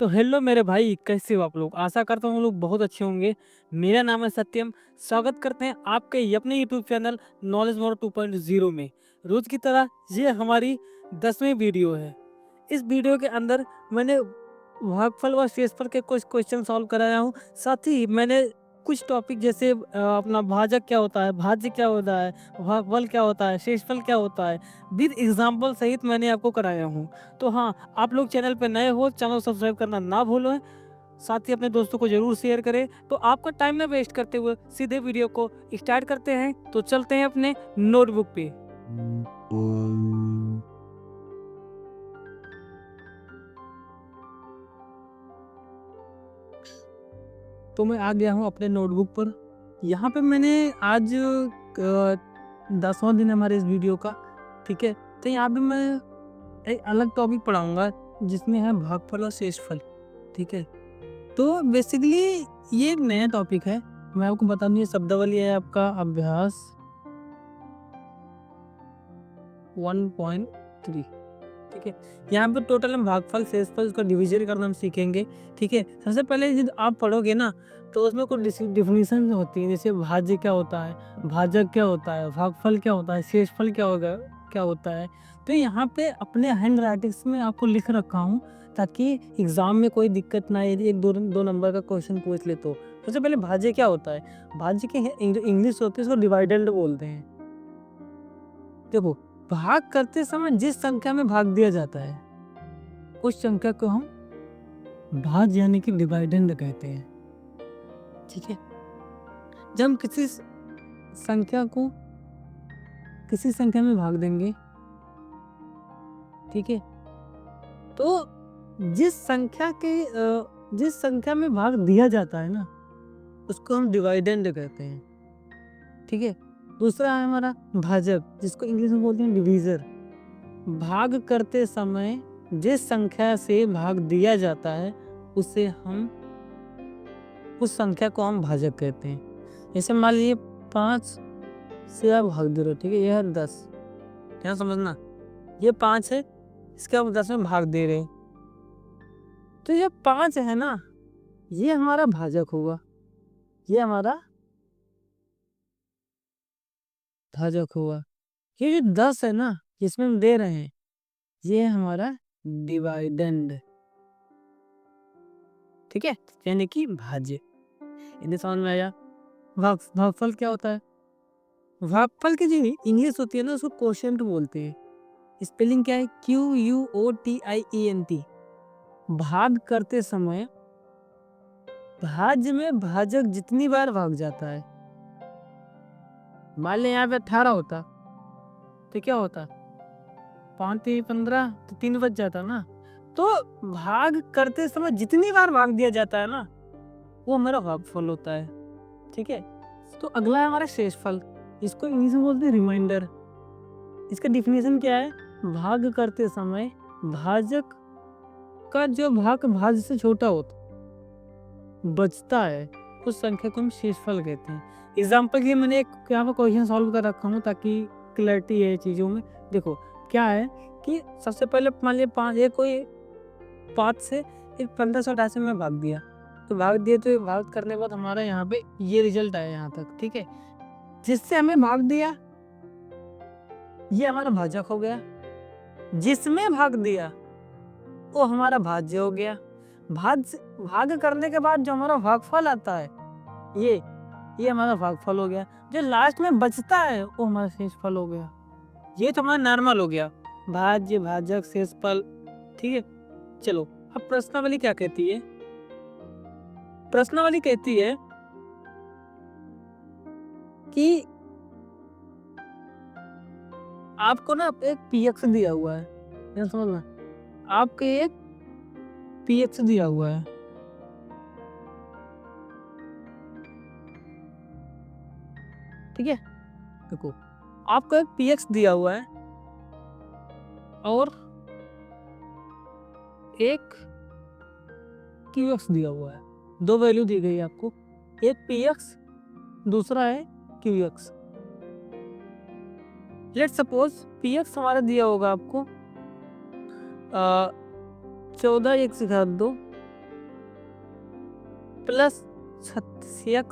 तो हेलो मेरे भाई, कैसे हो आप लोग? आशा करता हूँ लोग बहुत अच्छे होंगे। मेरा नाम है सत्यम। स्वागत करते हैं आपके अपने यूट्यूब चैनल नॉलेज मोर 2.0 में। रोज की तरह ये हमारी 10वीं वीडियो है। इस वीडियो के अंदर मैंने भागफल व शेषफल के कुछ क्वेश्चन सॉल्व कराया हूँ। साथ ही मैंने कुछ टॉपिक जैसे अपना भाजक क्या होता है, भाज्य क्या होता है, भागफल क्या होता है, शेषफल क्या होता है, विद एग्जाम्पल सहित मैंने आपको कराया हूँ। तो हाँ, आप लोग चैनल पर नए हो, चैनल सब्सक्राइब करना ना भूलें। साथ ही अपने दोस्तों को जरूर शेयर करें। तो आपका टाइम ना वेस्ट करते हुए सीधे वीडियो को स्टार्ट करते हैं। तो चलते हैं अपने नोटबुक पे। तो मैं आ गया हूँ अपने नोटबुक पर। यहाँ पे मैंने आज 10वां दिन है हमारे इस वीडियो का। ठीक है, तो यहाँ पे मैं एक अलग टॉपिक पढ़ाऊंगा जिसमें है भागफल और शेषफल। ठीक है, तो बेसिकली ये एक नया टॉपिक है। मैं आपको बता दूं, ये शब्दावली है आपका अभ्यास 1.3। ठीक है, यहाँ पे टोटल हम भागफल शेषफल उसका डिवीजन करना हम सीखेंगे। ठीक है, सबसे पहले जब आप पढ़ोगे ना तो उसमें कुछ डिफिनीशन होती है, जैसे भाज्य क्या होता है, भाजक क्या होता है, भागफल क्या होता है, शेषफल क्या होता है। तो यहाँ पे अपने हैंड राइटिंग्स में आपको लिख रखा हूँ ताकि एग्जाम में कोई दिक्कत ना आए, एक दो नंबर का क्वेश्चन पूछ ले तो। सबसे पहले भाज्य क्या होता है? भाज्य के इंग्लिश होती है उसको डिवाइडेंड बोलते हैं। देखो, भाग करते समय जिस संख्या में भाग दिया जाता है उस संख्या को हम भाज्य यानी कि डिवाइडेंड कहते हैं। ठीक है, जब हम किसी संख्या को किसी संख्या में भाग देंगे, ठीक है, तो जिस संख्या में भाग दिया जाता है ना उसको हम डिवाइडेंड कहते हैं। ठीक है, दूसरा है हमारा भाजक, जिसको इंग्लिश में बोलते हैं डिवीजर। भाग करते समय जिस संख्या से भाग दिया जाता है उस संख्या को हम भाजक कहते हैं। जैसे मान लीजिए 5 से आप भाग दे रहे हो, ठीक है, यह है 10। क्या समझना, ये 5 है, इसके आप 10 में भाग दे रहे हैं, तो ये 5 है ना, ये हमारा भाजक होगा। ये हमारा भाजक होगा। ये जो 10 है ना जिसमें हम दे रहे हैं, ये हमारा डिवाइडेंड। ठीक है, यानी कि भाज्य। इन्हें समझ में आया। भागफल क्या होता है? भागफल की जो इंग्लिश होती है ना उसको क्वोशिएंट बोलते हैं। स्पेलिंग क्या है? QUOTIENT। भाग करते समय भाज्य में भाजक जितनी बार भाग जाता है, मान लें यहाँ पे 18 होता तो क्या होता, 5 3 15, तो 3 बच जाता ना। तो भाग करते समय जितनी बार भाग दिया जाता है ना वो हमारा भागफल होता है। ठीक है, तो अगला है हमारा शेषफल, इसको इंग्लिश में बोलते हैं रिमाइंडर। इसका डिफिनेशन क्या है? भाग करते समय भाजक का जो भाग भाज्य से छोटा होता बचता है उस संख्या को हम शेषफल कहते हैं। एग्जाम्पल के लिए मैंने एक यहाँ पर क्वेश्चन सॉल्व कर रखा हूँ ताकि क्लैरिटी है चीज़ों में। देखो क्या है कि सबसे पहले मान लिया 5, एक कोई 5 से एक 1588 में भाग दिया, तो भाग करने के बाद हमारा यहाँ पे ये रिजल्ट आया यहाँ तक। ठीक है, जिससे हमें भाग दिया ये हमारा भाजक हो गया, जिसमें भाग दिया वो हमारा भाज्य हो गया। भाग करने के बाद जो हमारा भागफल आता है ये हमारा भागफल हो गया। जो लास्ट में बचता है वो हमारा शेषफल हो गया। ये तो हमारा नॉर्मल हो गया, भाज्य भाजक शेषफल। ठीक है, चलो अब प्रश्नावली क्या कहती है? प्रश्नावली कहती है कि आपको ना एक पीएक्स दिया हुआ है, समझना, आपको एक पीएक्स दिया हुआ है। ठीक है, देखो आपको एक पीएक्स दिया हुआ है और एक क्यूएक्स दिया हुआ है। दो वैल्यू दी गई है आपको, एक पीएक्स दूसरा है क्यूएक्स। लेट्स सपोज पीएक्स हमारा दिया होगा आपको 14 1 से घात 2 प्लस 36x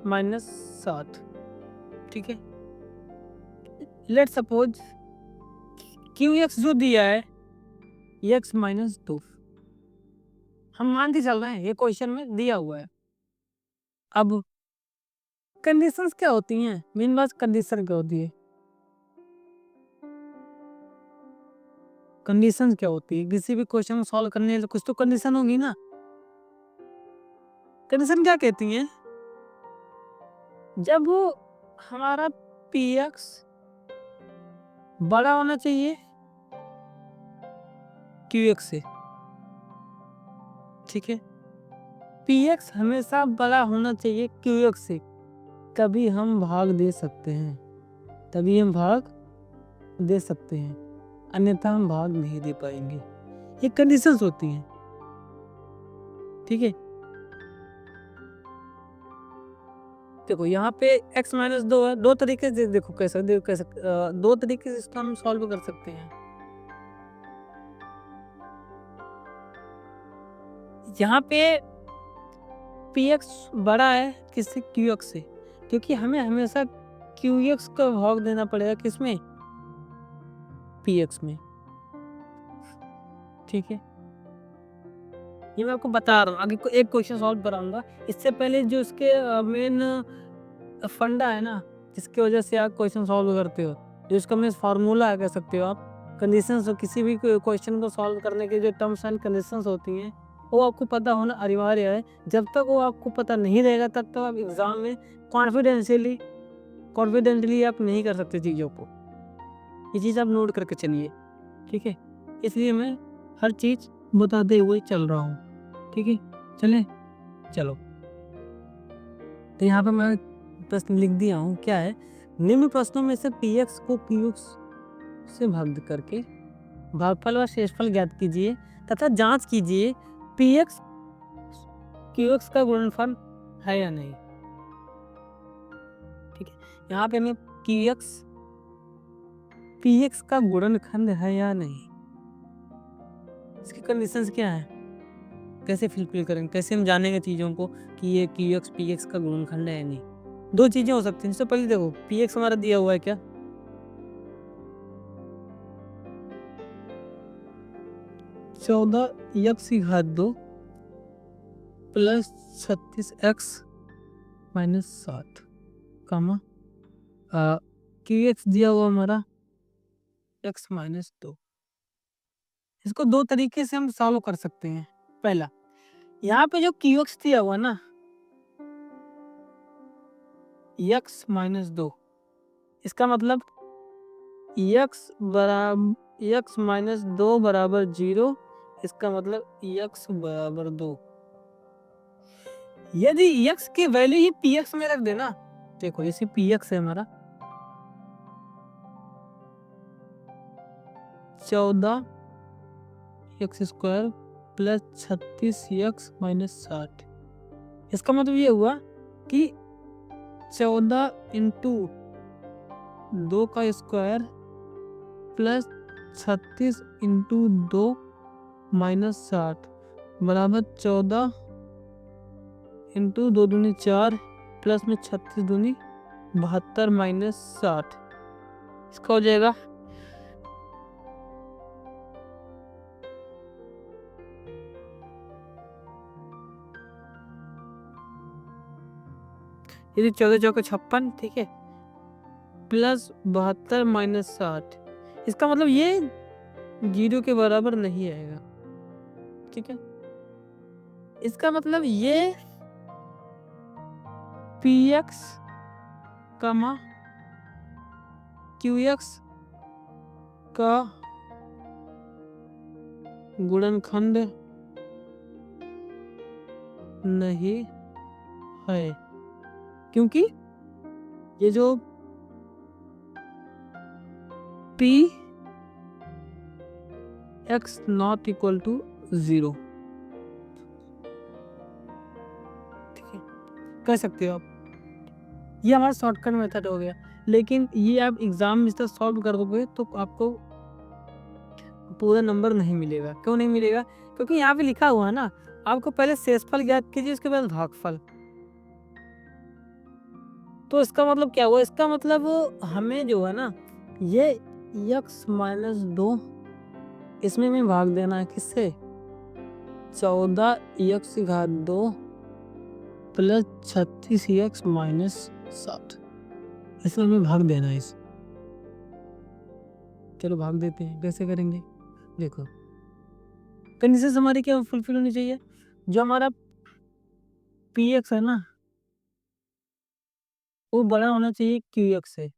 माइनस 7। ठीक है, लेट सपोज QX जो दिया है x माइनस 2, हम मान के चल रहे हैं ये क्वेश्चन में दिया हुआ है। अब कंडीशंस क्या होती हैं, मेन बात कंडीशन क्या होती है, कंडीशन क्या होती है किसी भी क्वेश्चन को सॉल्व करने के लिए कुछ तो कंडीशन होगी ना। कंडीशन क्या कहती है, जब हमारा px बड़ा होना चाहिए qx से, ठीक है, px हमेशा बड़ा होना चाहिए qx से, तभी हम भाग दे सकते हैं, तभी हम भाग दे सकते हैं, अन्यथा हम भाग नहीं दे पाएंगे। ये कंडीशंस होती हैं। ठीक है, देखो यहाँ पे x माइनस 2 है, दो तरीके से देखो कैसे दो तरीके से इसको हम सॉल्व कर सकते हैं। यहाँ पे px बड़ा है किससे, qx से, क्योंकि हमें हमेशा qx का भाग देना पड़ेगा किसमें, px में। ठीक है, ये मैं आपको बता रहा हूँ, आगे एक क्वेश्चन सॉल्व कराऊंगा। इससे पहले जो इसके मेन फंडा है ना, जिसकी वजह से आप क्वेश्चन सॉल्व करते हो, जो इसका मेन फार्मूला है कह सकते हो आप, कंडीशंस, किसी भी क्वेश्चन को सॉल्व करने के जो टर्म्स एंड कंडीशंस होती हैं वो आपको पता होना अनिवार्य है। जब तक वो आपको पता नहीं रहेगा तब तक आप एग्जाम में कॉन्फिडेंटली आप नहीं कर सकते चीज़ों को। ये चीज़ आप नोट करके चलिए, ठीक है, इसलिए मैं हर चीज़ बताते हुए चल रहा हूँ। ठीक है, चले चलो, तो यहाँ पे मैं प्रश्न लिख दिया हूँ, क्या है, निम्न प्रश्नों में से px को qx से भाग करके भागफल व शेषफल ज्ञात कीजिए तथा जांच कीजिए px qx का गुणनफल है या नहीं। ठीक है, यहाँ पे हमें px का गुणनखंड है या नहीं, इसकी कंडीशंस क्या है, कैसे फिल करेंगे, कैसे हम जानेंगे चीज़ों को कि ये qx px का गुणनखंड है या नहीं। दो चीज़ें हो सकती हैं। इससे पहले देखो px हमारा दिया हुआ है क्या, 14x² प्लस 36x माइनस 7 कामा qx दिया हुआ हमारा x माइनस 2। इसको दो तरीके से हम सॉल्व कर सकते हैं। पहला, यहाँ पे जो qx दिया हुआ ना x माइनस 2, इसका मतलब x माइनस 2 बराबर 0, इसका मतलब x बराबर 2। यदि x की वैल्यू ही px में रख देना, देखो जैसे px है हमारा 14x² प्लस 36x माइनस 60, इसका मतलब ये हुआ कि 14 इंटू 2 का स्क्वायर प्लस 36 इंटू 2 माइनस 60 बराबर 14 इंटू 2 दूनी 4 प्लस में 36 दूनी 72 माइनस 60, इसका हो जाएगा यदि 14 चौके 56, ठीक है, प्लस 72 माइनस 60, इसका मतलब ये 0 के बराबर नहीं आएगा। ठीक है, इसका मतलब ये px कमा qx का गुणनखंड नहीं है, क्योंकि ये जो px नॉट इक्वल टू 0, ठीक है, कह सकते हो आप। ये हमारा शॉर्टकट मेथड हो गया, लेकिन ये आप एग्जाम में इस सॉल्व कर दोगे तो आपको पूरा नंबर नहीं मिलेगा। क्यों नहीं मिलेगा, क्योंकि यहाँ पे लिखा हुआ है ना आपको पहले शेषफल ज्ञात कीजिए, उसके बाद भागफल। तो इसका मतलब क्या हुआ, इसका मतलब हमें जो है ना ये x-2 इसमें हमें भाग देना है, किससे, 14x⁻² प्लस 36x-7 इसमें हमें भाग देना है। इस चलो भाग देते हैं, कैसे करेंगे, देखो कंडीशन हमारी क्या फुलफिल होनी चाहिए, जो हमारा px है ना वो बड़ा होना चाहिए qx से।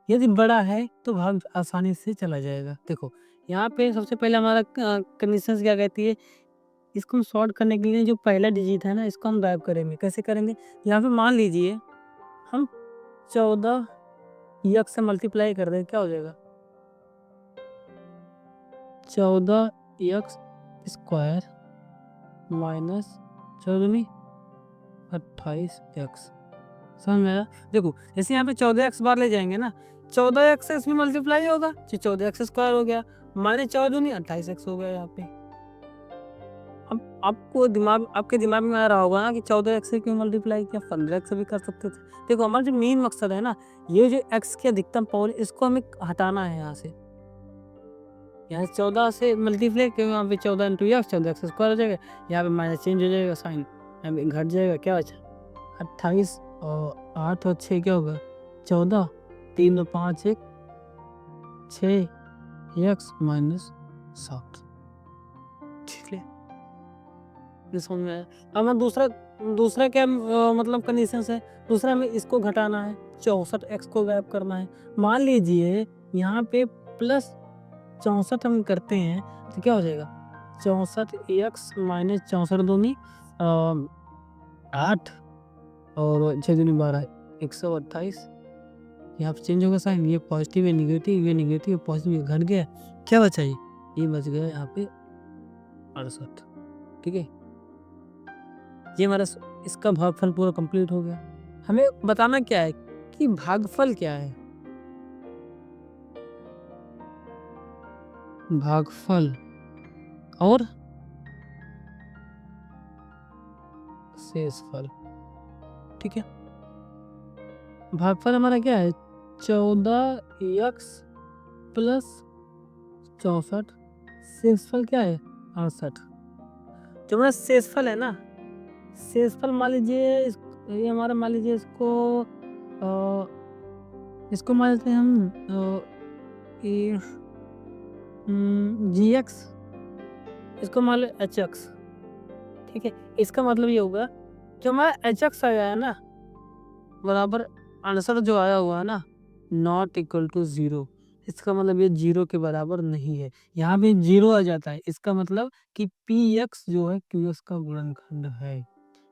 यदि बड़ा है तो भाग आसानी से चला जाएगा। देखो यहाँ पे सबसे पहले हमारा कंडीशन क्या कहती है, इसको हम सॉल्व करने के लिए जो पहला डिजिट है ना इसको हम गायब करेंगे। कैसे करेंगे, यहाँ पे मान लीजिए हम 14 x से मल्टीप्लाई कर दें, क्या हो जाएगा 14x² माइनस 28x, समझ में आया। देखो जैसे यहाँ पे 14x बार ले जाएंगे ना, 14x से इसमें मल्टीप्लाई होगा तो 14x² हो गया, माइनस 14 28x हो गया। यहाँ पे अब आपके दिमाग में आ रहा होगा ना कि 14x से क्यों मल्टीप्लाई किया, 15x से भी कर सकते थे। देखो हमारा जो मेन मकसद है ना, ये जो x की अधिकतम पावर इसको हमें हटाना है। यहाँ से 14 से मल्टीप्लाई क्यों, यहाँ पे 14 × x 14x² हो जाएगा, यहाँ पे माइनस चेंज हो जाएगा साइन, यहाँ पे घट जाएगा, क्या बचा 28 और 8 और 6 क्या होगा 14, 3 और 5 1 6x-7, ठीक है ये समझ में आया। अब मैं दूसरा क्या मतलब कंडीशन है, दूसरा हमें इसको घटाना है, 64x को गायब करना है। मान लीजिए यहाँ पे प्लस 64 हम करते हैं तो क्या हो जाएगा 64x माइनस 64 दूनी 8 और 6 दूनी 12 128, यहाँ पे चेंज होगा साइन, ये पॉजिटिव है निगेटिव, ये निगेटिव पॉजिटिव घट गया, क्या बचा ये बच गया यहाँ पे 68, ठीक है। ये हमारा इसका भागफल पूरा कंप्लीट हो गया। हमें बताना क्या है कि भागफल क्या है, भागफल और शेषफल, ठीक है। भागफल हमारा क्या है 14x प्लस 64, शेषफल क्या है 68। जो हमारा शेषफल है ना, शेषफल मान लीजिए ये हमारा, मान लीजिए इसको मान लेते हैं हम gx, इसको मान लो hx, ठीक है। इसका मतलब ये होगा जो हमारा hx आया है ना बराबर आंसर जो आया हुआ है ना नॉट इक्वल टू 0, इसका मतलब ये 0 के बराबर नहीं है। यहाँ पे 0 आ जाता है, इसका मतलब कि px जो है qx का गुणनखंड है।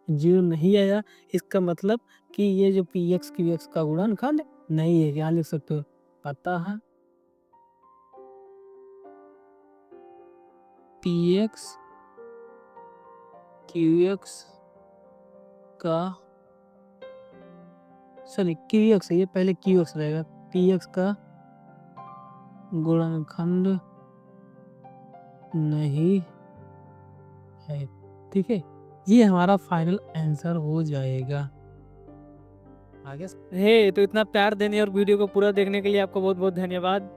0 नहीं आया, इसका मतलब कि ये जो px qx का गुणनखंड नहीं है। यहाँ लिख सकते हो पता है px qx का, सॉरी qx है, ये पहले qx रहेगा, px का गुणनखंड नहीं है, ठीक है। ये हमारा फाइनल आंसर हो जाएगा। आगे तो इतना प्यार देने और वीडियो को पूरा देखने के लिए आपको बहुत बहुत धन्यवाद।